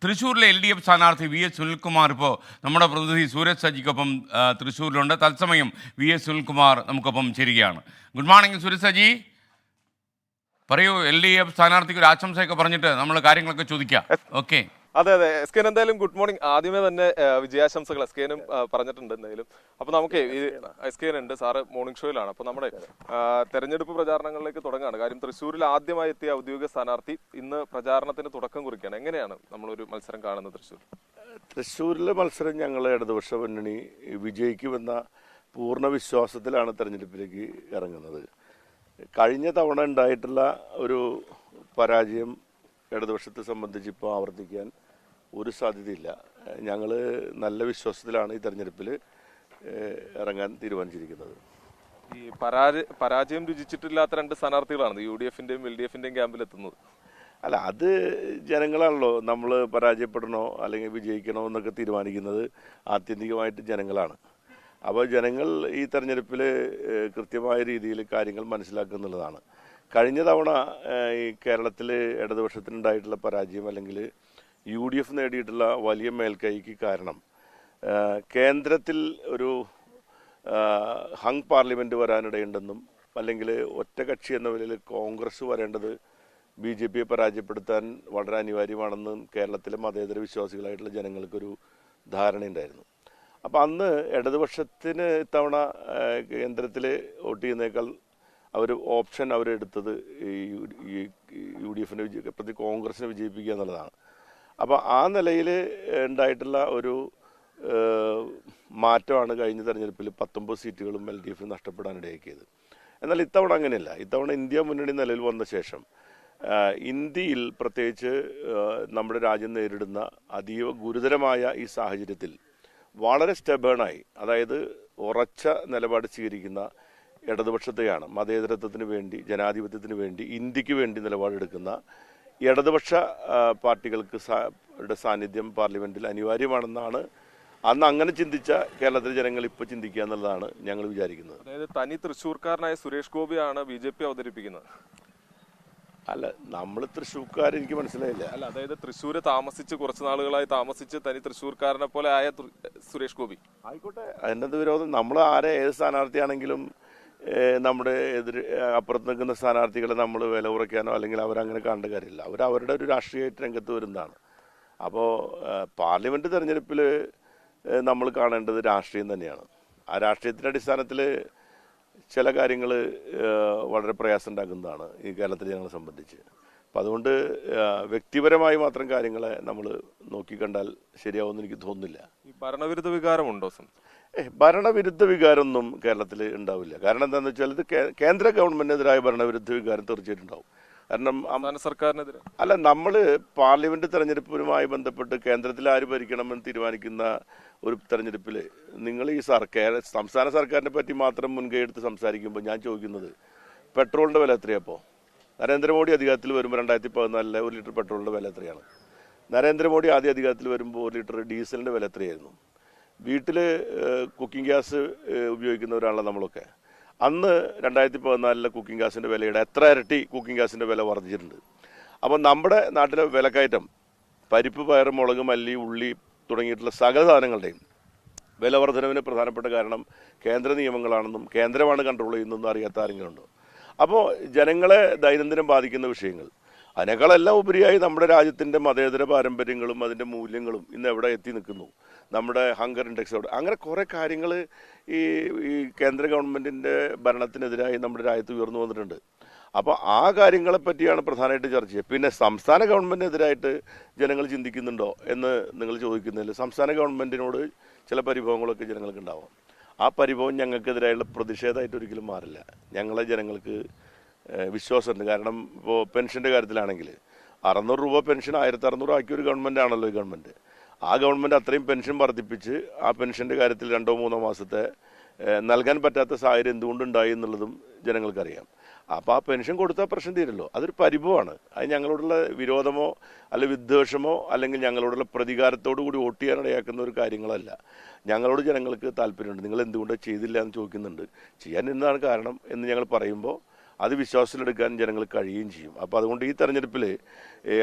തൃശ്ശൂരിലെ LDF സ്ഥാനാർത്ഥി VS Sunilkumar ഇപ്പോൾ നമ്മുടെ പ്രതിനിധി സൂരജ് സജിക്കൊപ്പം തൃശ്ശൂരിലുണ്ട്. തത്സമയം VS സുനിൽകുമാർ നമുക്കൊപ്പം ചേരുകയാണ്. ഗുഡ് മോർണിംഗ് സൂരജ് സജി, പറയൂ. LDF സ്ഥാനാർത്ഥിക്ക് ഒരു ആശംസയൊക്കെ പറഞ്ഞിട്ട് നമ്മൾ കാര്യങ്ങളൊക്കെ ചോദിക്കാം. ഓക്കെ. അതെ എസ് കെൻ, എന്തായാലും ഗുഡ് മോർണിംഗ്. ആദ്യമേ തന്നെ വിജയാശംസകൾ എസ് കെനും പറഞ്ഞിട്ടുണ്ട് എന്തായാലും. അപ്പൊ നമുക്ക് എസ് കെൻ ഉണ്ട്, സാറ് മോർണിംഗ് ഷോയിലാണ്. അപ്പൊ നമ്മുടെ തെരഞ്ഞെടുപ്പ് പ്രചാരണങ്ങളിലേക്ക് തുടങ്ങുകയാണ്. കാര്യം തൃശ്ശൂരിൽ ആദ്യമായി എത്തിയ ഔദ്യോഗിക സ്ഥാനാർത്ഥി ഇന്ന് പ്രചാരണത്തിന് തുടക്കം കുറിക്കുകയാണ്. എങ്ങനെയാണ് നമ്മളൊരു മത്സരം കാണുന്നത് തൃശ്ശൂരിലെ മത്സരം ഞങ്ങൾ ഇടതുപക്ഷ മുന്നണി വിജയിക്കുമെന്ന പൂർണ്ണ വിശ്വാസത്തിലാണ് തെരഞ്ഞെടുപ്പിലേക്ക് ഇറങ്ങുന്നത്. കഴിഞ്ഞ തവണ ഉണ്ടായിട്ടുള്ള ഒരു പരാജയം ഇടതുപക്ഷത്തെ സംബന്ധിച്ച് ഇപ്പോൾ ആവർത്തിക്കാൻ ഒരു സാധ്യതയില്ല. ഞങ്ങൾ നല്ല വിശ്വാസത്തിലാണ് ഈ തെരഞ്ഞെടുപ്പിൽ ഇറങ്ങാൻ തീരുമാനിച്ചിരിക്കുന്നത്. ഈ പരാജയം രുചിച്ചിട്ടില്ലാത്ത രണ്ട് സ്ഥാനാർത്ഥികളാണ് UDFന്റെയും LDFന്റെയും ക്യാമ്പിലെത്തുന്നത്. അല്ല, അത് ജനങ്ങളാണല്ലോ. നമ്മൾ പരാജയപ്പെടണോ അല്ലെങ്കിൽ വിജയിക്കണോ എന്നൊക്കെ തീരുമാനിക്കുന്നത് ആത്യന്തികമായിട്ട് ജനങ്ങളാണ്. അപ്പോൾ ജനങ്ങൾ ഈ തെരഞ്ഞെടുപ്പിൽ കൃത്യമായ രീതിയിൽ കാര്യങ്ങൾ മനസ്സിലാക്കുന്നുള്ളതാണ്. കഴിഞ്ഞ തവണ ഈ കേരളത്തിൽ ഇടതുപക്ഷത്തിനുണ്ടായിട്ടുള്ള പരാജയം അല്ലെങ്കിൽ UDF നേടിയിട്ടുള്ള വലിയ മേൽക്കൈക്ക് കാരണം കേന്ദ്രത്തിൽ ഒരു ഹങ് പാർലമെൻറ്റ് വരാനിടയുണ്ടെന്നും അല്ലെങ്കിൽ ഒറ്റകക്ഷി എന്ന നിലയിൽ കോൺഗ്രസ് വരേണ്ടത് BJPയെ പരാജയപ്പെടുത്താൻ വളരെ അനിവാര്യമാണെന്നും കേരളത്തിലെ മതേതര വിശ്വാസികളായിട്ടുള്ള ജനങ്ങൾക്കൊരു ധാരണയുണ്ടായിരുന്നു. അപ്പോൾ അന്ന് ഇടതുപക്ഷത്തിന് ഇത്തവണ കേന്ദ്രത്തിൽ വോട്ട് ചെയ്യുന്നേക്കാൾ ഓപ്ഷൻ അവരെടുത്തത് ഈ UDFനെ പ്രതി കോൺഗ്രസിനെ വിജയിപ്പിക്കുക എന്നുള്ളതാണ്. അപ്പോൾ ആ നിലയിൽ ഉണ്ടായിട്ടുള്ള ഒരു മാറ്റമാണ് കഴിഞ്ഞ തെരഞ്ഞെടുപ്പിൽ 19 സീറ്റുകളും LDF നഷ്ടപ്പെടാനിടയാക്കിയത്. എന്നാൽ ഇത്തവണ അങ്ങനെയല്ല. ഇത്തവണ ഇന്ത്യ മുന്നണി നിലയിൽ വന്ന ശേഷം ഇന്ത്യയിൽ പ്രത്യേകിച്ച് നമ്മുടെ രാജ്യം നേരിടുന്ന അതീവ ഗുരുതരമായ ഈ സാഹചര്യത്തിൽ വളരെ സ്റ്റബേണായി, അതായത് ഉറച്ച നിലപാട് സ്വീകരിക്കുന്ന ഇടതുപക്ഷത്തെയാണ്. മതേതരത്വത്തിന് വേണ്ടി, ജനാധിപത്യത്തിന് വേണ്ടി, ഇന്ത്യക്ക് വേണ്ടി നിലപാടെടുക്കുന്ന ഇടതുപക്ഷ പാർട്ടികൾക്ക് സാന്നിധ്യം പാർലമെന്റിൽ അനിവാര്യമാണെന്നാണ് അന്ന് അങ്ങനെ ചിന്തിച്ച കേരളത്തിലെ ജനങ്ങൾ ഇപ്പോൾ ചിന്തിക്കുക എന്നുള്ളതാണ് ഞങ്ങൾ വിചാരിക്കുന്നത്. അതായത് തനി തൃശ്ശൂർക്കാരനായ സുരേഷ് ഗോപിയാണ് BJP അവതരിപ്പിക്കുന്നത്. അല്ല, നമ്മൾ തൃശ്ശൂർക്കാർ, എനിക്ക് മനസ്സിലായില്ല. അല്ല, അതായത് തൃശ്ശൂര് താമസിച്ച് കുറച്ച് നാളുകളായി താമസിച്ച് തനി തൃശ്ശൂർക്കാരനെ പോലെ ആയ സുരേഷ് ഗോപി ആയിക്കോട്ടെ, അതിനകത്ത് വിരോധം. നമ്മൾ ഏത് സ്ഥാനാർത്ഥിയാണെങ്കിലും നമ്മുടെ അപ്പുറത്ത് നിൽക്കുന്ന സ്ഥാനാർത്ഥികളെ നമ്മൾ വില കുറയ്ക്കാനോ അല്ലെങ്കിൽ അവരങ്ങനെ കാണേണ്ട കാര്യമില്ല. അവരുടെ ഒരു രാഷ്ട്രീയമായിട്ട് രംഗത്ത് വരുന്നതാണ്. അപ്പോൾ പാർലമെന്റ് തെരഞ്ഞെടുപ്പിൽ നമ്മൾ കാണേണ്ടത് രാഷ്ട്രീയം തന്നെയാണ്. ആ രാഷ്ട്രീയത്തിൻ്റെ അടിസ്ഥാനത്തിൽ ചില കാര്യങ്ങൾ വളരെ പ്രയാസം ഉണ്ടാക്കുന്നതാണ് ഈ കേരളത്തിലെ ഞങ്ങളെ സംബന്ധിച്ച്. അപ്പം അതുകൊണ്ട് വ്യക്തിപരമായി മാത്രം കാര്യങ്ങളെ നമ്മൾ നോക്കിക്കണ്ടാൽ ശരിയാവുമെന്ന് എനിക്ക് തോന്നുന്നില്ല. ഈ ഭരണവിരുദ്ധ വികാരമുണ്ടോ? ഭരണവിരുദ്ധ വികാരമൊന്നും കേരളത്തിൽ ഉണ്ടാവില്ല. കാരണം എന്താണെന്ന് വെച്ചാൽ ഇത് കേന്ദ്ര ഗവൺമെന്റിനെതിരായ ഭരണവിരുദ്ധ വികാരം തീർച്ചയായിട്ടും ഉണ്ടാവും. കാരണം സർക്കാരിനെതിരെ അല്ല, നമ്മൾ പാർലമെന്റ് തെരഞ്ഞെടുപ്പുമായി ബന്ധപ്പെട്ട് കേന്ദ്രത്തിൽ ആര് ഭരിക്കണമെന്ന് തീരുമാനിക്കുന്ന ഒരു തെരഞ്ഞെടുപ്പിൽ നിങ്ങൾ ഈ സംസ്ഥാന സർക്കാരിനെ പറ്റി മാത്രം മുൻകൈ എടുത്ത് സംസാരിക്കുമ്പോൾ ഞാൻ ചോദിക്കുന്നത്, പെട്രോളിന്റെ വില എത്രയപ്പോൾ? നരേന്ദ്രമോദി അധികാരത്തിൽ വരുമ്പോൾ 2014 1 ലിറ്റർ പെട്രോളിന്റെ വില എത്രയാണ്? നരേന്ദ്രമോദി ആദ്യ അധികാരത്തിൽ വരുമ്പോൾ 1 ലിറ്റർ ഡീസലിന്റെ വില എത്രയായിരുന്നു? വീട്ടിൽ കുക്കിംഗ് ഗ്യാസ് ഉപയോഗിക്കുന്നവരാണല്ലോ നമ്മളൊക്കെ. അന്ന് 2014 കുക്കിംഗ് ഗ്യാസിൻ്റെ വിലയുടെ എത്ര ഇരട്ടി കുക്കിംഗ് ഗ്യാസിൻ്റെ വില വർദ്ധിച്ചിട്ടുണ്ട്. അപ്പം നമ്മുടെ നാട്ടിലെ വിലക്കയറ്റം, പരിപ്പ്, പയർ, മുളക്, മല്ലി, ഉള്ളി തുടങ്ങിയിട്ടുള്ള സകല സാധനങ്ങളുടെയും വില വർധനവിന് പ്രധാനപ്പെട്ട കാരണം കേന്ദ്ര നിയമങ്ങളാണെന്നും കേന്ദ്രമാണ് കൺട്രോൾ ചെയ്യുന്നതെന്നും അറിയാത്ത ആരെങ്കിലും ഉണ്ടോ? അപ്പോൾ ജനങ്ങളെ ദൈനംദിനം ബാധിക്കുന്ന വിഷയങ്ങൾ, അതിനേക്കാളെല്ലാം ഉപരിയായി നമ്മുടെ രാജ്യത്തിൻ്റെ മതേതര പാരമ്പര്യങ്ങളും അതിൻ്റെ മൂല്യങ്ങളും ഇന്ന് എവിടെ എത്തി നിൽക്കുന്നു, നമ്മുടെ ഹങ്കർ ഇൻഡെക്സോട്, അങ്ങനെ കുറേ കാര്യങ്ങൾ ഈ കേന്ദ്ര ഗവൺമെൻറ്റിൻ്റെ ഭരണത്തിനെതിരായി നമ്മുടെ രാജ്യത്ത് ഉയർന്നു വന്നിട്ടുണ്ട്. അപ്പോൾ ആ കാര്യങ്ങളെ പറ്റിയാണ് പ്രധാനമായിട്ട് ചർച്ച ചെയ്യുക. പിന്നെ സംസ്ഥാന ഗവൺമെൻറ്റിനെതിരായിട്ട് ജനങ്ങൾ ചിന്തിക്കുന്നുണ്ടോ എന്ന് നിങ്ങൾ ചോദിക്കുന്നതിൽ സംസ്ഥാന ഗവൺമെൻറ്റിനോട് ചില പരിഭവങ്ങളൊക്കെ ജനങ്ങൾക്ക് ഉണ്ടാവാം. ആ പരിഭവം ഞങ്ങൾക്കെതിരായുള്ള പ്രതിഷേധമായിട്ട് ഒരിക്കലും മാറില്ല. ഞങ്ങളെ ജനങ്ങൾക്ക് വിശ്വാസമുണ്ട്. കാരണം ഇപ്പോൾ പെൻഷൻ്റെ കാര്യത്തിലാണെങ്കിൽ 600 രൂപ പെൻഷൻ 1600 ആക്കിയ ഒരു ഗവൺമെൻറ് ആണല്ലോ ഈ ഗവൺമെൻറ്. ആ ഗവൺമെൻറ് അത്രയും പെൻഷൻ വർദ്ധിപ്പിച്ച് ആ പെൻഷൻ്റെ കാര്യത്തിൽ 2-3 മാസത്തെ നൽകാൻ പറ്റാത്ത സാഹചര്യം എന്തുകൊണ്ടുണ്ടായി എന്നുള്ളതും ജനങ്ങൾക്കറിയാം. അപ്പോൾ ആ പെൻഷൻ കൊടുത്താൽ പ്രശ്നം തീരല്ലോ. അതൊരു പരിഭവമാണ്. അത് ഞങ്ങളോടുള്ള വിരോധമോ അല്ലെങ്കിൽ വിദ്വേഷമോ അല്ലെങ്കിൽ ഞങ്ങളോടുള്ള പ്രതികാരത്തോടു കൂടി വോട്ട് ചെയ്യാനിടയാക്കുന്ന ഒരു കാര്യങ്ങളല്ല. ഞങ്ങളോട് ജനങ്ങൾക്ക് താല്പര്യമുണ്ട്. നിങ്ങൾ എന്തുകൊണ്ട് ചെയ്തില്ല എന്ന് ചോദിക്കുന്നുണ്ട്. ചെയ്യാൻ എന്താണ് കാരണം എന്ന് ഞങ്ങൾ പറയുമ്പോൾ അത് വിശ്വാസത്തിലെടുക്കാൻ ജനങ്ങൾ കഴിയുകയും ചെയ്യും. അപ്പോൾ അതുകൊണ്ട് ഈ തെരഞ്ഞെടുപ്പിൽ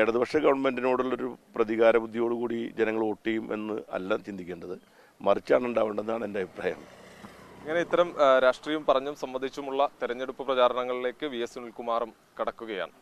ഇടതുപക്ഷ ഗവൺമെൻറ്റിനോടുള്ളൊരു പ്രതികാര ബുദ്ധിയോടുകൂടി ജനങ്ങൾ വോട്ട് ചെയ്യും എന്ന് അല്ല ചിന്തിക്കേണ്ടത്, മറിച്ചാണ് ഉണ്ടാവേണ്ടതെന്നാണ് എൻ്റെ അഭിപ്രായം. ഇങ്ങനെ ഇത്തരം രാഷ്ട്രീയം പറഞ്ഞും സംബന്ധിച്ചുമുള്ള തെരഞ്ഞെടുപ്പ് പ്രചാരണങ്ങളിലേക്ക് വി എസ് സുനിൽകുമാറും കടക്കുകയാണ്.